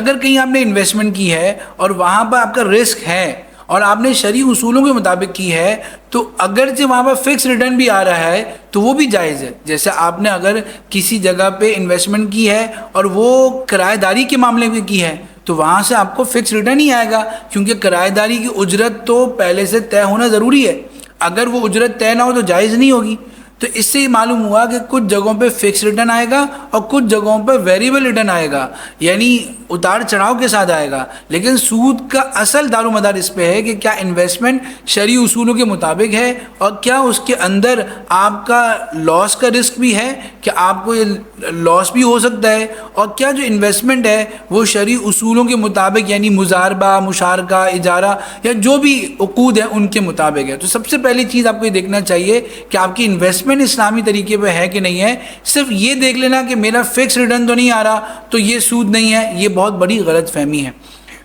اگر کہیں آپ نے انویسٹمنٹ کی ہے اور وہاں پر آپ کا رسک ہے اور آپ نے شرعی اصولوں کے مطابق کی ہے تو اگرچہ وہاں پر فکس ریٹرن بھی آ رہا ہے تو وہ بھی جائز ہے. جیسے آپ نے اگر کسی جگہ پہ انویسٹمنٹ کی ہے اور وہ کرایہ داری کے معاملے میں کی ہے تو وہاں سے آپ کو فکس ریٹرن ہی آئے گا، کیونکہ کرایہ داری کی اجرت تو پہلے سے طے ہونا ضروری ہے. اگر وہ اجرت طے نہ ہو تو جائز نہیں ہوگی. تو اس سے معلوم ہوا کہ کچھ جگہوں پہ فکس ریٹرن آئے گا اور کچھ جگہوں پہ ویریبل ریٹرن آئے گا، یعنی اتار چڑھاؤ کے ساتھ آئے گا. لیکن سود کا اصل دار و مدار اس پہ ہے کہ کیا انویسٹمنٹ شرعی اصولوں کے مطابق ہے اور کیا اس کے اندر آپ کا لاس کا رسک بھی ہے کہ آپ کو یہ لاس بھی ہو سکتا ہے، اور کیا جو انویسٹمنٹ ہے وہ شرعی اصولوں کے مطابق یعنی مضاربہ، مشارکہ، اجارہ یا جو بھی عقود ہیں ان کے مطابق ہے. تو سب سے پہلی چیز آپ کو یہ دیکھنا چاہیے کہ آپ کی انویسٹمنٹ اسلامی طریقے پہ ہے کہ نہیں ہے. صرف یہ دیکھ لینا کہ میرا فکس ریٹرن تو نہیں آ رہا تو یہ سود نہیں ہے، یہ بہت بڑی غلط فہمی ہے.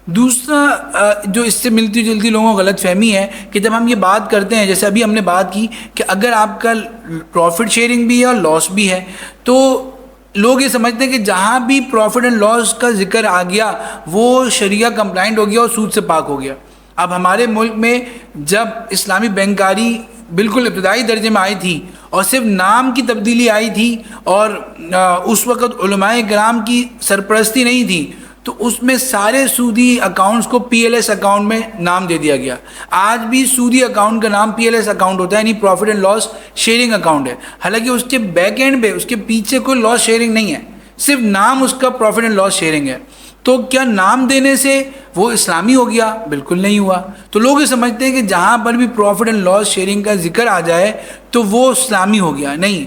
دوسرا جو اس سے ملتی جلتی لوگوں کو غلط فہمی ہے کہ جب ہم یہ بات کرتے ہیں، جیسے ابھی ہم نے بات کی کہ اگر آپ کا پروفٹ شیئرنگ بھی ہے اور لاس بھی ہے تو لوگ یہ سمجھتے ہیں کہ جہاں بھی پروفٹ اینڈ لاس کا ذکر آ گیا وہ شریعہ کمپلائنٹ ہو گیا اور سود سے پاک ہو گیا. اب ہمارے ملک میں جب اسلامی بینکاری بالکل ابتدائی درجے میں آئی تھی اور صرف نام کی تبدیلی آئی تھی اور اس وقت علماء کرام کی سرپرستی نہیں تھی تو اس میں سارے سودی اکاؤنٹس کو پی ایل ایس اکاؤنٹ میں نام دے دیا گیا. آج بھی سودی اکاؤنٹ کا نام پی ایل ایس اکاؤنٹ ہوتا ہے، یعنی profit and loss sharing account ہے. حالانکہ اس کے بیک اینڈ پہ اس کے پیچھے کوئی لاس شیئرنگ نہیں ہے، صرف نام اس کا پروفٹ اینڈ لاس شیئرنگ ہے. تو کیا نام دینے سے وہ اسلامی ہو گیا؟ بالکل نہیں ہوا. تو لوگ یہ سمجھتے ہیں کہ جہاں پر بھی پروفٹ اینڈ لاس شیئرنگ کا ذکر آ جائے تو وہ اسلامی ہو گیا. نہیں،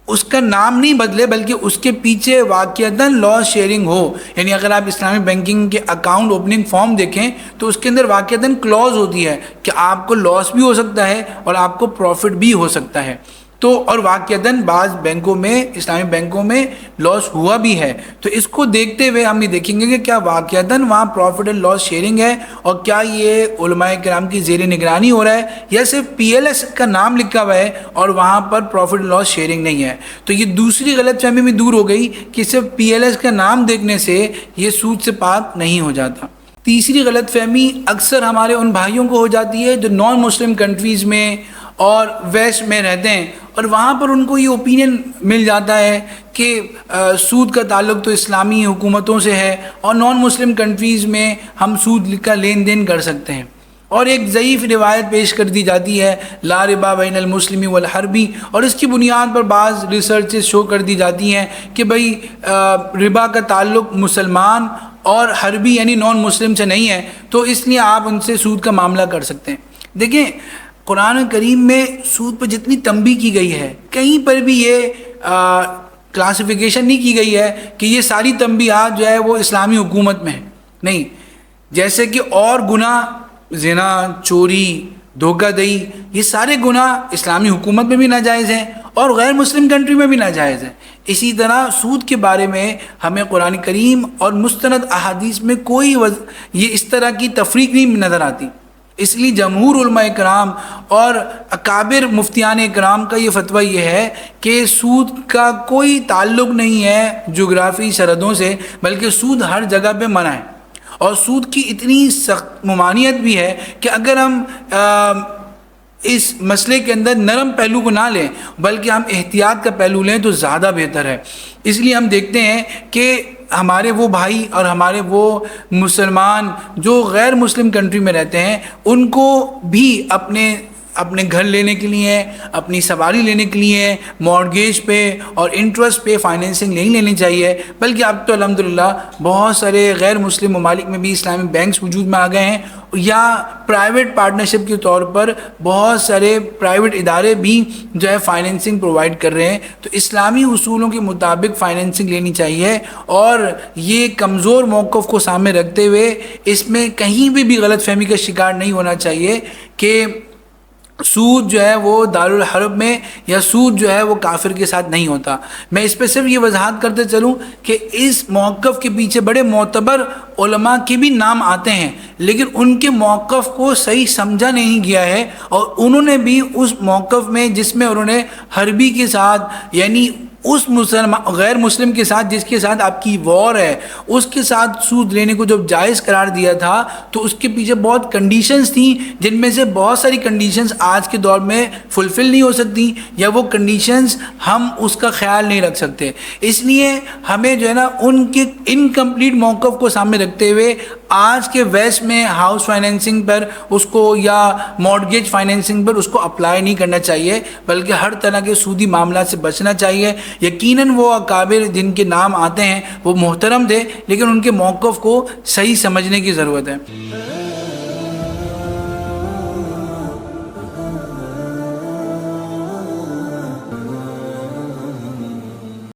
اس کا نام نہیں بدلے بلکہ اس کے پیچھے واقعتاً لاس شیئرنگ ہو. یعنی اگر آپ اسلامی بینکنگ کے اکاؤنٹ اوپننگ فارم دیکھیں تو اس کے اندر واقعتاً کلوز ہوتی ہے کہ آپ کو لاس بھی ہو سکتا ہے اور آپ کو پروفٹ بھی ہو سکتا ہے. تو اور واقعتاً بعض بینکوں میں، اسلامی بینکوں میں لاس ہوا بھی ہے. تو اس کو دیکھتے ہوئے ہم یہ دیکھیں گے کہ کیا واقعتاً وہاں پروفٹ اینڈ لاس شیئرنگ ہے اور کیا یہ علماء کرام کی زیر نگرانی ہو رہا ہے یا صرف پی ایل ایس کا نام لکھا ہوا ہے اور وہاں پر پروفٹ اینڈ لاس شیئرنگ نہیں ہے. تو یہ دوسری غلط فہمی بھی دور ہو گئی کہ صرف پی ایل ایس کا نام دیکھنے سے یہ سود سے پاک نہیں ہو جاتا. تیسری غلط فہمی اکثر ہمارے ان بھائیوں کو ہو جاتی ہے جو نان مسلم کنٹریز میں اور ویسٹ میں رہتے ہیں اور وہاں پر ان کو یہ اوپینین مل جاتا ہے کہ سود کا تعلق تو اسلامی حکومتوں سے ہے اور نان مسلم کنٹریز میں ہم سود کا لین دین کر سکتے ہیں. اور ایک ضعیف روایت پیش کر دی جاتی ہے لا ربا بین المسلم والحربی، اور اس کی بنیاد پر بعض ریسرچز شو کر دی جاتی ہیں کہ بھئی ربا کا تعلق مسلمان اور حربی یعنی نان مسلم سے نہیں ہے تو اس لیے آپ ان سے سود کا معاملہ کر سکتے ہیں. دیکھیں قرآن کریم میں سود پر جتنی تنبیہ کی گئی ہے کہیں پر بھی یہ کلاسیفیکیشن نہیں کی گئی ہے کہ یہ ساری تنبیہات جو ہے وہ اسلامی حکومت میں ہے. نہیں، جیسے کہ اور گناہ زنا، چوری، دھوکہ دہی، یہ سارے گناہ اسلامی حکومت میں بھی ناجائز ہیں اور غیر مسلم کنٹری میں بھی ناجائز ہیں. اسی طرح سود کے بارے میں ہمیں قرآن کریم اور مستند احادیث میں کوئی یہ اس طرح کی تفریق نہیں نظر آتی. اس لیے جمہور علماء کرام اور اکابر مفتیان کرام کا یہ فتویٰ یہ ہے کہ سود کا کوئی تعلق نہیں ہے جغرافی سرحدوں سے، بلکہ سود ہر جگہ پہ منع ہے. اور سود کی اتنی سخت ممانعت بھی ہے کہ اگر ہم اس مسئلے کے اندر نرم پہلو کو نہ لیں بلکہ ہم احتیاط کا پہلو لیں تو زیادہ بہتر ہے. اس لیے ہم دیکھتے ہیں کہ ہمارے وہ بھائی اور ہمارے وہ مسلمان جو غیر مسلم کنٹری میں رہتے ہیں ان کو بھی اپنے گھر لینے کے لیے، اپنی سواری لینے کے لیے مارگیج پہ اور انٹرسٹ پہ فائنینسنگ نہیں لینی چاہیے، بلکہ اب تو الحمدللہ بہت سارے غیر مسلم ممالک میں بھی اسلامی بینکس وجود میں آ گئے ہیں یا پرائیویٹ پارٹنرشپ کے طور پر بہت سارے پرائیویٹ ادارے بھی جو ہے فائنینسنگ پرووائڈ کر رہے ہیں. تو اسلامی اصولوں کے مطابق فائنینسنگ لینی چاہیے اور یہ کمزور موقف کو سامنے رکھتے ہوئے اس میں کہیں بھی غلط فہمی کا شکار نہیں ہونا چاہیے کہ سود جو ہے وہ دارالحرب میں یا سود جو ہے وہ کافر کے ساتھ نہیں ہوتا. میں اس پہ صرف یہ وضاحت کرتے چلوں کہ اس موقف کے پیچھے بڑے معتبر علماء کے بھی نام آتے ہیں لیکن ان کے موقف کو صحیح سمجھا نہیں گیا ہے اور انہوں نے بھی اس موقف میں جس میں انہوں نے حربی کے ساتھ یعنی اس غیر مسلم کے ساتھ جس کے ساتھ آپ کی وار ہے اس کے ساتھ سود لینے کو جب جائز قرار دیا تھا تو اس کے پیچھے بہت کنڈیشنز تھیں، جن میں سے بہت ساری کنڈیشنز آج کے دور میں فلفل نہیں ہو سکتی، یا وہ کنڈیشنز ہم اس کا خیال نہیں رکھ سکتے۔ اس لیے ہمیں جو ہے نا ان کے انکمپلیٹ موقف کو سامنے رکھتے ہوئے آج کے ویسٹ میں ہاؤس فائنینسنگ پر اس کو یا مارگیج فائنینسنگ پر اس کو اپلائی نہیں کرنا چاہیے، بلکہ ہر طرح کے سودی معاملات سے بچنا چاہیے۔ یقیناً وہ اکابر جن کے نام آتے ہیں وہ محترم تھے، لیکن ان کے موقف کو صحیح سمجھنے کی ضرورت ہے۔